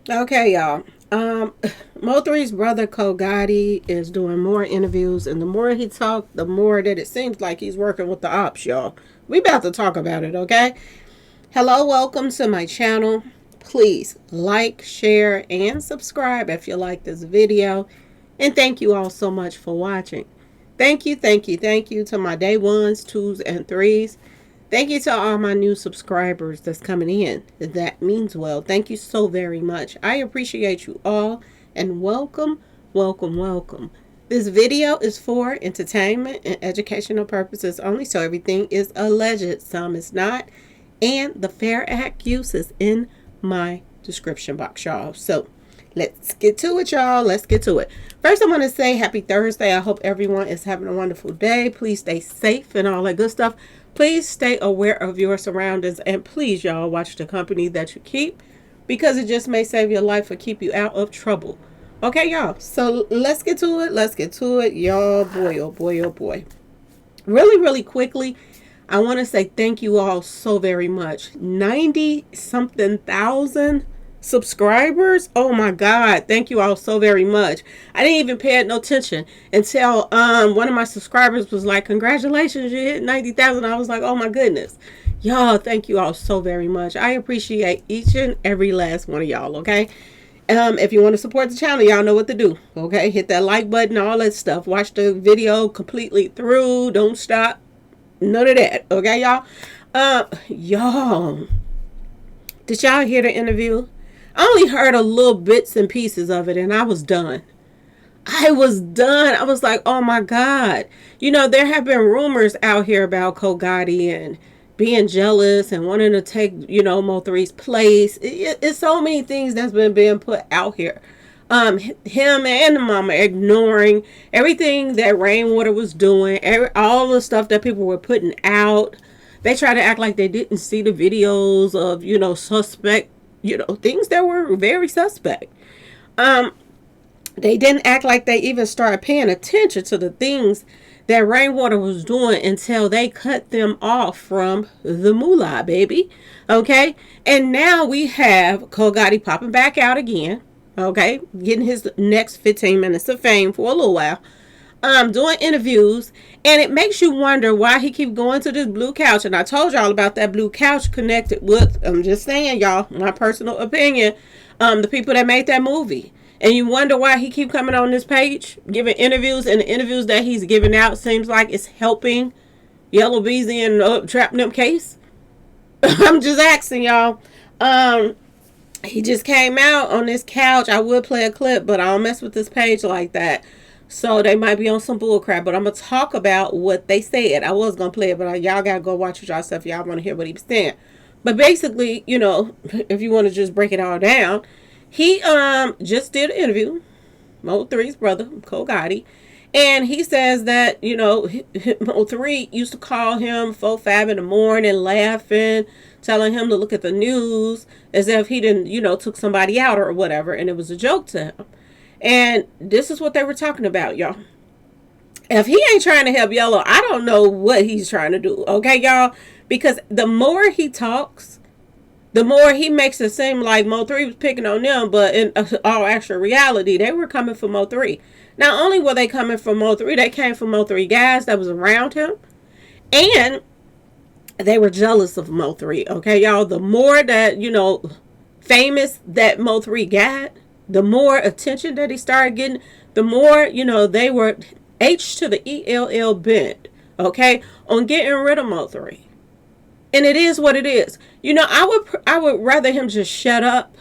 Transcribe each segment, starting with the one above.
Okay, y'all. Mo3's brother Co Gotti is doing more interviews, and the more he talks, the more that it seems like he's working with the ops, y'all. We about to talk about it, okay? Hello, welcome to my channel. Please like, share, and subscribe if you like this video. And thank you all so much for watching. Thank you to my day ones, twos, and threes. Thank you to all my new subscribers that's coming in. That means well. Thank you so very much. I appreciate you all and welcome, welcome, welcome. This video is for entertainment and educational purposes only, so everything is alleged, some is not, and the Fair Act use is in my description box, y'all. So let's get to it, y'all. Let's get to it. First, I want to say happy Thursday. I hope everyone is having a wonderful day. Please stay safe and all that good stuff. Please stay aware of your surroundings, and please, y'all, watch the company that you keep, because it just may save your life or keep you out of trouble. Okay, y'all. So let's get to it. Let's get to it, y'all. Boy, oh boy, oh boy. Really, really quickly, I want to say thank you all so very much. 90 something thousand subscribers. Oh my god, thank you all so very much. I didn't even pay it no attention until one of my subscribers was like, congratulations, you hit 90,000. I was like, oh my goodness, y'all, thank you all so very much. I appreciate each and every last one of y'all. Okay, if you want to support the channel, y'all know what to do. Okay, hit that like button, all that stuff. Watch the video completely through, don't stop, none of that. Okay, y'all. Y'all, did y'all hear the interview? I only heard a little bits and pieces of it, and I was done. I was done. I was like, oh my God. You know, there have been rumors out here about Co Gotti and being jealous and wanting to take, you know, Mo3's place. It's so many things that's been being put out here. Him and the mama ignoring everything that Rainwater was doing, all the stuff that people were putting out. They try to act like they didn't see the videos of, you know, suspect, you know, things that were very suspect. They didn't act like they even started paying attention to the things that Rainwater was doing until they cut them off from the moolah, baby. Okay? And now we have Co Gotti popping back out again. Okay? Getting his next 15 minutes of fame for a little while. Doing interviews, and it makes you wonder why he keep going to this blue couch. And I told y'all about that blue couch connected with, I'm just saying, y'all, my personal opinion, the people that made that movie. And you wonder why he keep coming on this page, giving interviews, and the interviews that he's giving out seems like it's helping Yella Beezy and Trap Them case. I'm just asking y'all. He just came out on this couch. I would play a clip, but I don't mess with this page like that. So they might be on some bullcrap, but I'm going to talk about what they said. I was going to play it, but y'all got to go watch it yourself if y'all want to hear what he was saying. But basically, you know, if you want to just break it all down, he just did an interview, Mo3's brother, Co Gotti, and he says that, you know, Mo3 used to call him 4-5 in the morning, laughing, telling him to look at the news as if he didn't, you know, took somebody out or whatever, and it was a joke to him. And this is what they were talking about, y'all. If he ain't trying to help Yella, I don't know what he's trying to do. Okay, y'all? Because the more he talks, the more he makes it seem like Mo3 was picking on them, but in all actual reality, they were coming for Mo3. Not only were they coming for Mo3, they came for Mo3 guys that was around him, and they were jealous of Mo3. Okay, y'all? The more that, you know, famous that Mo3 got, the more attention that he started getting, the more, you know, they were H to the ELL bent, okay, on getting rid of Mo3. And it is what it is. You know, I would rather him just shut up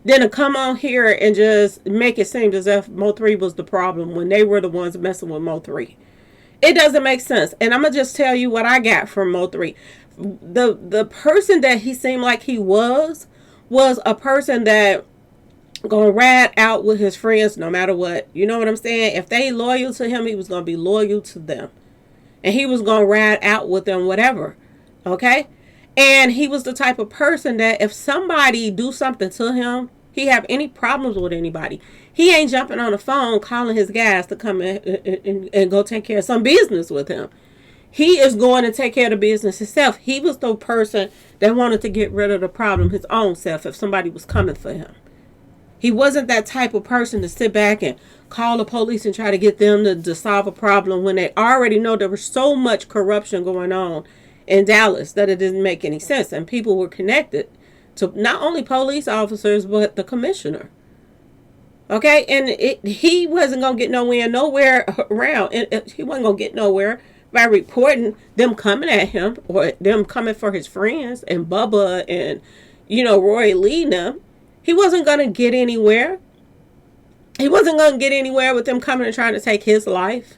than to come on here and just make it seem as if Mo3 was the problem when they were the ones messing with Mo3. It doesn't make sense. And I'm going to just tell you what I got from Mo3. The person that he seemed like he was a person that gonna ride out with his friends no matter what. You know what I'm saying? If they loyal to him, he was gonna be loyal to them, and he was gonna ride out with them whatever. Okay? And he was the type of person that if somebody do something to him, he have any problems with anybody, he ain't jumping on the phone calling his guys to come in and go take care of some business with him. He is going to take care of the business himself. He was the person that wanted to get rid of the problem his own self if somebody was coming for him. He wasn't that type of person to sit back and call the police and try to get them to solve a problem when they already know there was so much corruption going on in Dallas that it didn't make any sense. And people were connected to not only police officers, but the commissioner. Okay, and he wasn't going to get nowhere around. He wasn't going to get nowhere by reporting them coming at him or them coming for his friends and Bubba and, Roy Lee and them. He wasn't going to get anywhere. He wasn't going to get anywhere with them coming and trying to take his life.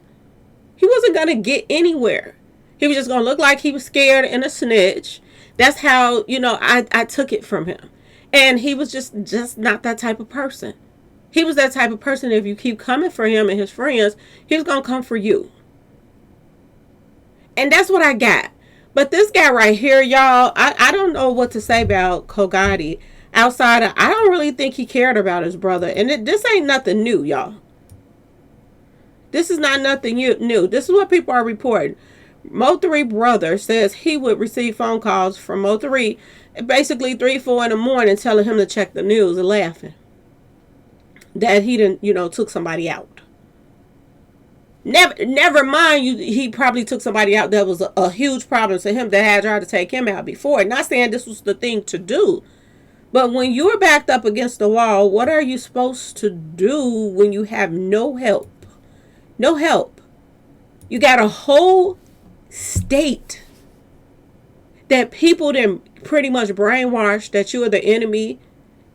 He wasn't going to get anywhere. He was just going to look like he was scared and a snitch. That's how, I took it from him. And he was just not that type of person. He was that type of person, if you keep coming for him and his friends, he was going to come for you. And that's what I got. But this guy right here, y'all, I don't know what to say about Co Gotti. Outside of, I don't really think he cared about his brother. And this ain't nothing new, y'all. This is not nothing new. This is what people are reporting. Mo3 brother says he would receive phone calls from Mo3 basically 3-4 in the morning telling him to check the news and laughing that he didn't, took somebody out. Never mind, he probably took somebody out that was a huge problem to him that had tried to take him out before. Not saying this was the thing to do. But when you're backed up against the wall, what are you supposed to do when you have no help? No help. You got a whole state that people then pretty much brainwashed that you are the enemy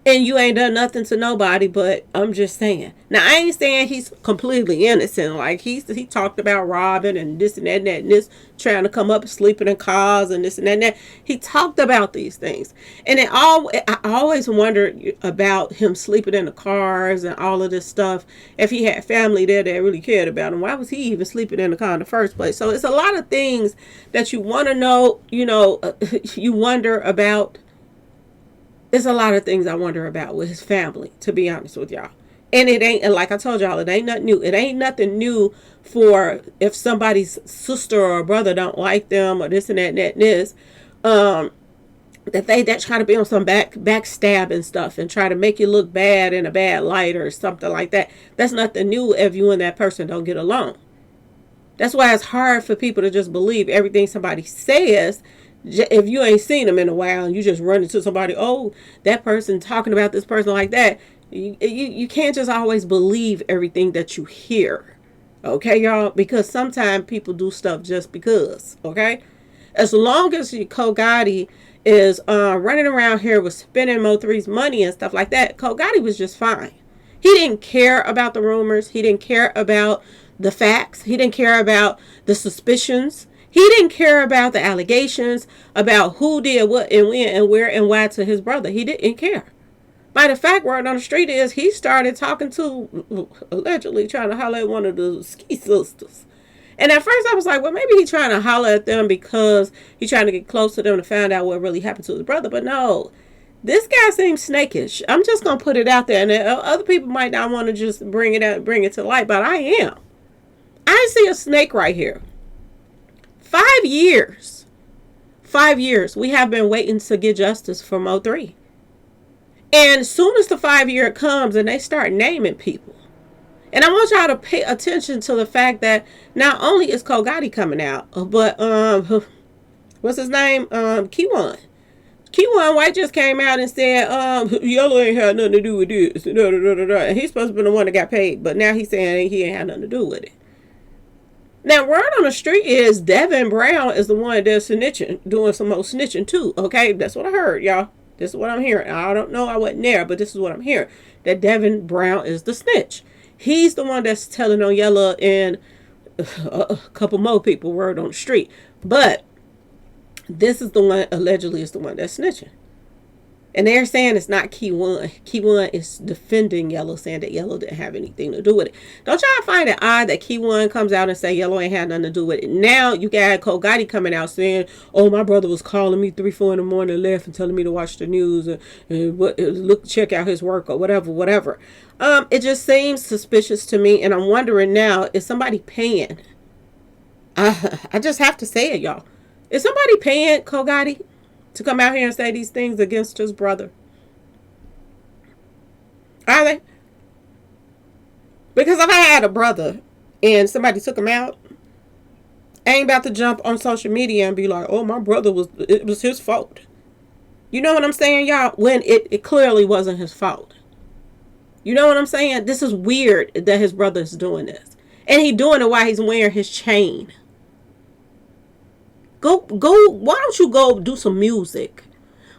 and you ain't done nothing to nobody. But I'm just saying. Now, I ain't saying he's completely innocent. Like, he talked about robbing and this and that and that and this, trying to come up sleeping in cars and this and that and that. He talked about these things. And I always wondered about him sleeping in the cars and all of this stuff. If he had family there that really cared about him, why was he even sleeping in the car in the first place? So it's a lot of things that you want to know, you wonder about. There's a lot of things I wonder about with his family, to be honest with y'all. And it ain't, like I told y'all, it ain't nothing new. It ain't nothing new for if somebody's sister or brother don't like them or this and that and that and this. That they try to be on some backstab and stuff and try to make you look bad in a bad light or something like that. That's nothing new if you and that person don't get along. That's why it's hard for people to just believe everything somebody says. If you ain't seen them in a while and you just run into somebody, oh, that person talking about this person like that, you can't just always believe everything that you hear. Okay, y'all? Because sometimes people do stuff just because. Okay? As long as Co Gotti is running around here with spending Mo3's money and stuff like that, Co Gotti was just fine. He didn't care about the rumors. He didn't care about the facts. He didn't care about the suspicions. He didn't care about the allegations about who did what and when and where and why to his brother. He didn't care. By the fact, word on the street is he started talking to, allegedly trying to holler at one of the ski sisters. And at first I was like, well, maybe he's trying to holler at them because he's trying to get close to them to find out what really happened to his brother. But no, this guy seems snakish. I'm just going to put it out there. And other people might not want to just bring it to light, but I am. I see a snake right here. 5 years. 5 years. We have been waiting to get justice for Mo3. And as soon as the 5 year comes and they start naming people. And I want y'all to pay attention to the fact that not only is Co Gotti coming out, but what's his name? Keyone. Keyone White just came out and said, Yella ain't had nothing to do with this. And he's supposed to be the one that got paid, but now he's saying he ain't had nothing to do with it. Now, word on the street is Devin Brown is the one that's snitching, doing some more snitching too. Okay, that's what I heard, y'all. This is what I'm hearing. I don't know, I wasn't there, but this is what I'm hearing. That Devin Brown is the snitch. He's the one that's telling on Yella and a couple more people, word on the street. But this is the one, allegedly is the one that's snitching. And they're saying it's not Keyone. Keyone is defending Yella, saying that Yella didn't have anything to do with it. Don't y'all find it odd that Keyone comes out and say Yella ain't had nothing to do with it? Now you got Co Gotti coming out saying, oh, my brother was calling me 3-4 in the morning, left and telling me to watch the news and check out his work or whatever. It just seems suspicious to me, and I'm wondering now, is somebody paying? I just have to say it, y'all. Is somebody paying Co Gotti to come out here and say these things against his brother? Are they? Because if I had a brother and somebody took him out, I ain't about to jump on social media and be like, oh, my brother it was his fault. You know what I'm saying, y'all? When it clearly wasn't his fault. You know what I'm saying? This is weird that his brother is doing this. And he doing it while he's wearing his chain. Go, why don't you go do some music?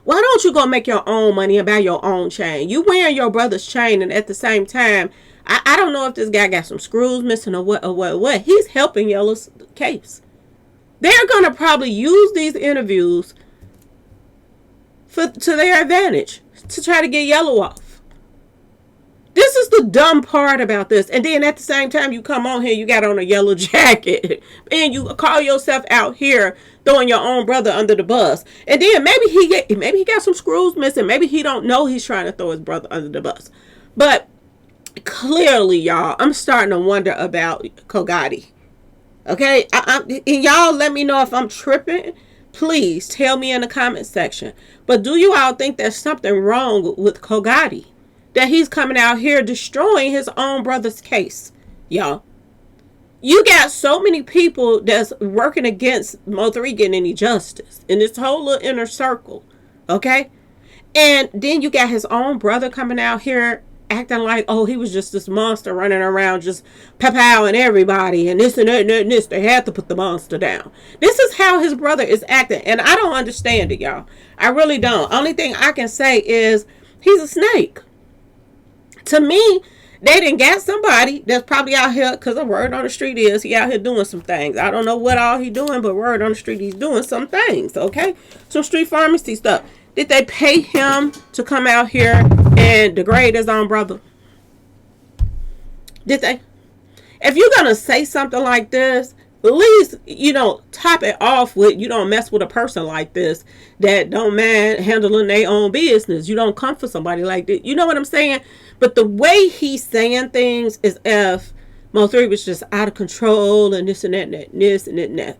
Why don't you go make your own money and buy your own chain? You wearing your brother's chain, and at the same time, I don't know if this guy got some screws missing or what. He's helping Yella's case. They're going to probably use these interviews to their advantage to try to get Yella off. This is the dumb part about this. And then at the same time, you come on here, you got on a yellow jacket, and you call yourself out here throwing your own brother under the bus. And then maybe he got some screws missing. Maybe he don't know he's trying to throw his brother under the bus. But clearly, y'all, I'm starting to wonder about Co Gotti. Okay, and y'all let me know if I'm tripping. Please tell me in the comment section. But do you all think there's something wrong with Co Gotti? That he's coming out here destroying his own brother's case, y'all. You got so many people that's working against Mo3 getting any justice in this whole little inner circle, okay? And then you got his own brother coming out here acting like, oh, he was just this monster running around just pow-powing everybody and this and that and this. They had to put the monster down. This is how his brother is acting, and I don't understand it, y'all. I really don't. Only thing I can say is he's a snake. To me, they done got somebody that's probably out here, because the word on the street is he out here doing some things. I don't know what all he doing, but word on the street he's doing some things, okay? Some street pharmacy stuff. Did they pay him to come out here and degrade his own brother? Did they? If you're going to say something like this, at least, top it off with, you don't mess with a person like this that don't mind handling their own business. You don't come for somebody like that. You know what I'm saying? But the way he's saying things is if Mo3 was just out of control and this and that and that and this and that and that.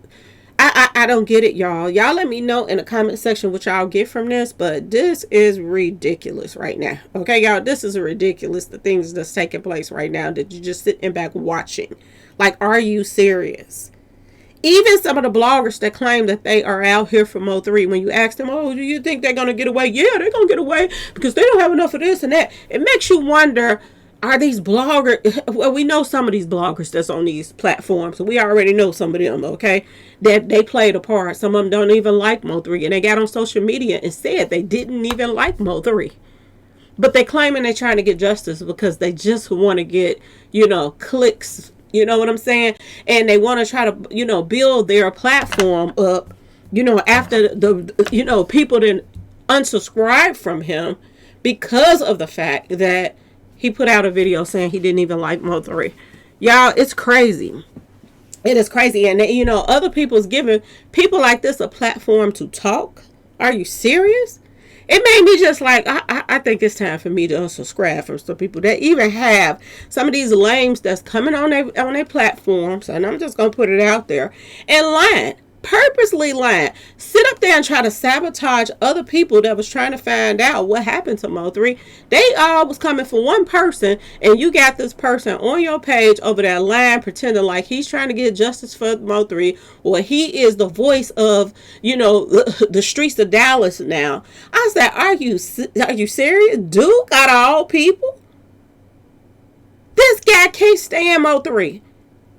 I don't get it, y'all. Y'all let me know in the comment section what y'all get from this, but this is ridiculous right now. Okay, y'all, this is ridiculous, the things that's taking place right now that you just sitting back watching. Like, are you serious? Even some of the bloggers that claim that they are out here for Mo3, when you ask them, oh, do you think they're going to get away? Yeah, they're going to get away because they don't have enough of this and that. It makes you wonder, are these bloggers, well, we know some of these bloggers that's on these platforms. So we already know some of them, okay, that they played a part. Some of them don't even like Mo3, and they got on social media and said they didn't even like Mo3. But they claiming they're trying to get justice because they just want to get, clicks. You know what I'm saying? And they want to try to, build their platform up, after the people didn't unsubscribe from him because of the fact that he put out a video saying he didn't even like Mo3. Y'all, it's crazy. It is crazy. And, other people's giving people like this a platform to talk. Are you serious? It made me just like, I think it's time for me to unsubscribe from some people that even have some of these lames that's coming on their platforms, and I'm just going to put it out there, and lying. Purposely lying. Sit up there and try to sabotage other people that was trying to find out what happened to Mo3. They all was coming for one person, and you got this person on your page over there lying, pretending like he's trying to get justice for Mo3, or he is the voice of, the streets of Dallas now. I said, are you serious? Dude got all people? This guy can't stand Mo3.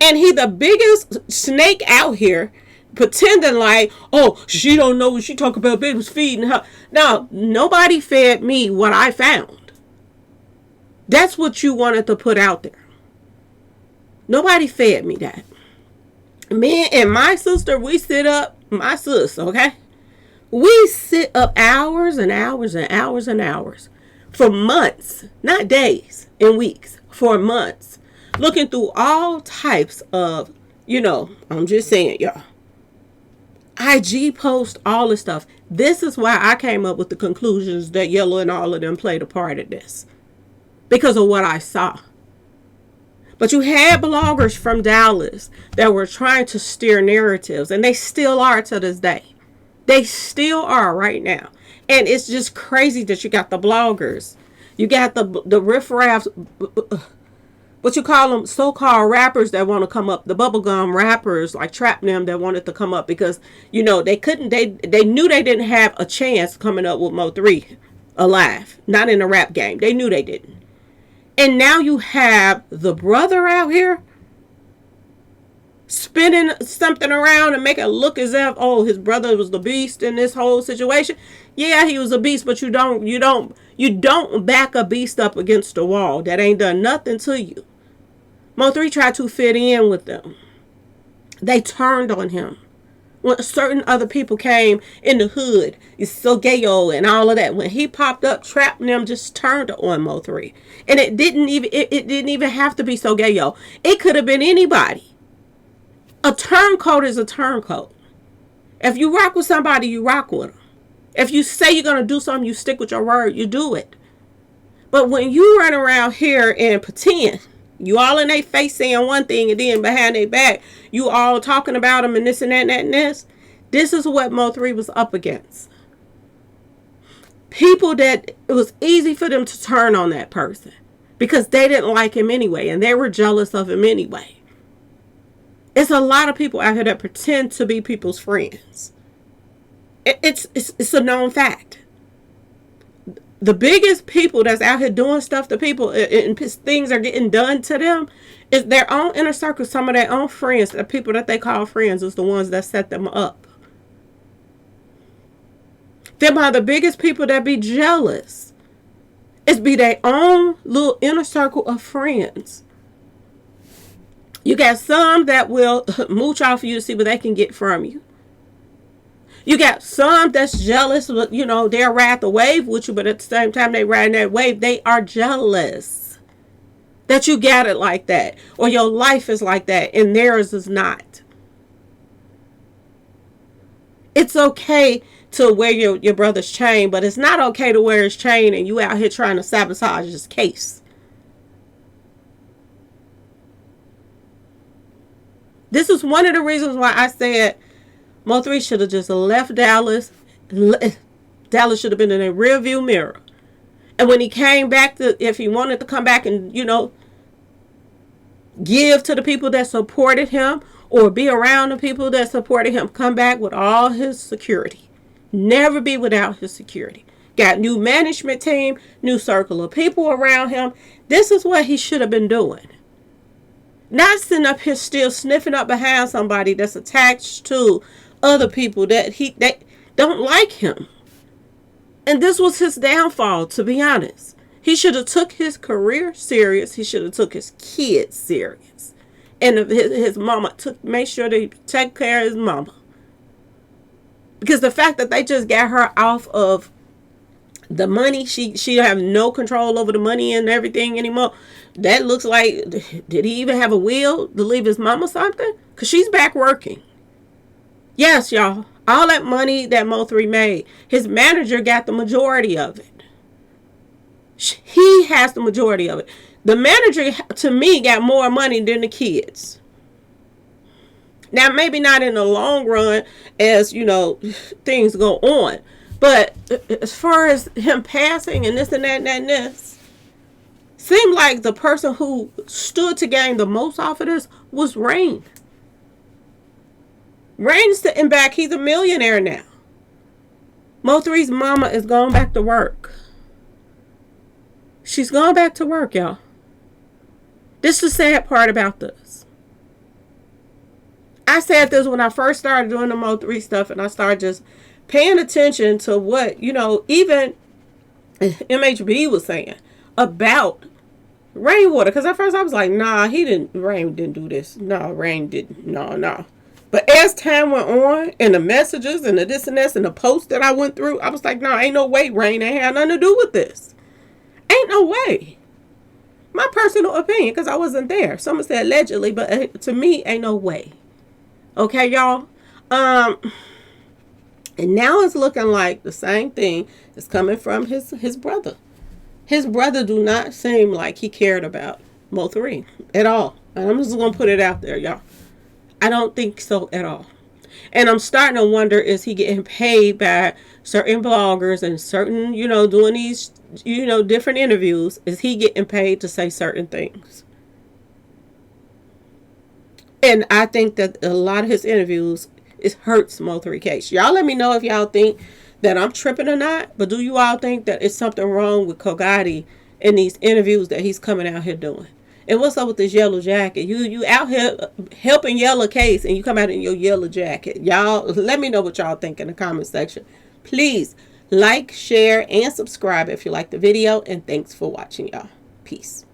And he the biggest snake out here, pretending like, oh, she don't know what she talk about, baby's feeding her. No, nobody fed me what I found. That's what you wanted to put out there. Nobody fed me that. Me and my sister, we sit up, my sis, okay? We sit up hours and hours and hours and hours for months, not days and weeks, for months, looking through all types of, I'm just saying, y'all, IG post, all this stuff. This is why I came up with the conclusions that Yella and all of them played a part in this. Because of what I saw. But you had bloggers from Dallas that were trying to steer narratives. And they still are to this day. They still are right now. And it's just crazy that you got the bloggers, You got the riffraff, what you call them, so-called rappers that want to come up, the bubblegum rappers like Trap them that wanted to come up because, you know, they couldn't, they knew they didn't have a chance coming up with Mo3 alive. Not in the rap game. They knew they didn't. And now you have the brother out here spinning something around and make it look as if, oh, his brother was the beast in this whole situation. Yeah, he was a beast, but you don't back a beast up against the wall that ain't done nothing to you. Mo3 tried to fit in with them. They turned on him. When certain other people came in the hood, it's so gayo and all of that. When he popped up, Trap them just turned on Mo3. And it didn't even have to be so gayo. It could have been anybody. A turncoat is a turncoat. If you rock with somebody, you rock with them. If you say you're going to do something, you stick with your word, you do it. But when you run around here and pretend, you all in their face saying one thing and then behind their back, you all talking about them and this and that and that and this. This is what Mo3 was up against. People that it was easy for them to turn on that person because they didn't like him anyway and they were jealous of him anyway. It's a lot of people out here that pretend to be people's friends. It's a known fact. The biggest people that's out here doing stuff to people and things are getting done to them is their own inner circle. Some of their own friends, the people that they call friends, is the ones that set them up. Them are the biggest people that be jealous. It's be their own little inner circle of friends. You got some that will mooch off you to see what they can get from you. You got some that's jealous, but you know, they'll ride the wave with you, but at the same time they ride that wave, they are jealous that you got it like that, or your life is like that, and theirs is not. It's okay to wear your brother's chain, but it's not okay to wear his chain and you out here trying to sabotage his case. This is one of the reasons why I said Mo3 should have just left Dallas. Dallas should have been in a rear view mirror. And when he came back, if he wanted to come back and, you know, give to the people that supported him or be around the people that supported him, come back with all his security. Never be without his security. Got new management team, new circle of people around him. This is what he should have been doing. Not sitting up here still sniffing up behind somebody that's attached to other people that don't like him. And this was his downfall, to be honest. He should have took his career serious. He should have took his kids serious. And his mama made sure to take care of his mama. Because the fact that they just got her off of the money, she have no control over the money and everything anymore. That looks like, did he even have a will to leave his mama something? Because she's back working. Yes, y'all. All that money that Mo3 made, his manager got the majority of it. He has the majority of it. The manager, to me, got more money than the kids. Now, maybe not in the long run as, you know, things go on. But as far as him passing and this and that and that and this, seemed like the person who stood to gain the most off of this was Rain. Rain's sitting back. He's a millionaire now. Mo3's mama is going back to work. She's going back to work, y'all. This is the sad part about this. I said this when I first started doing the Mo3 stuff, and I started just paying attention to what, you know, even MHB was saying about Rainwater. Because at first I was like, nah, Rain didn't do this. No, Rain didn't. No. But as time went on, and the messages and the this and this and the posts that I went through, I was like, no, ain't no way Rain ain't had nothing to do with this. Ain't no way. My personal opinion, because I wasn't there. Someone said allegedly, but to me, ain't no way. Okay, y'all? And now it's looking like the same thing is coming from his brother. His brother do not seem like he cared about Mo3 at all. And I'm just going to put it out there, y'all. I don't think so at all. And I'm starting to wonder, is he getting paid by certain bloggers and certain, you know, doing these different interviews, is he getting paid to say certain things? And I think that a lot of his interviews, it hurts Mo3 case. Y'all let me know if y'all think that I'm tripping or not. But do you all think that it's something wrong with Co Gotti in these interviews that he's coming out here doing? And what's up with this yellow jacket? You out here helping Yella case, and you come out in your yellow jacket. Y'all, let me know what y'all think in the comment section. Please like, share, and subscribe if you like the video. And thanks for watching, y'all. Peace.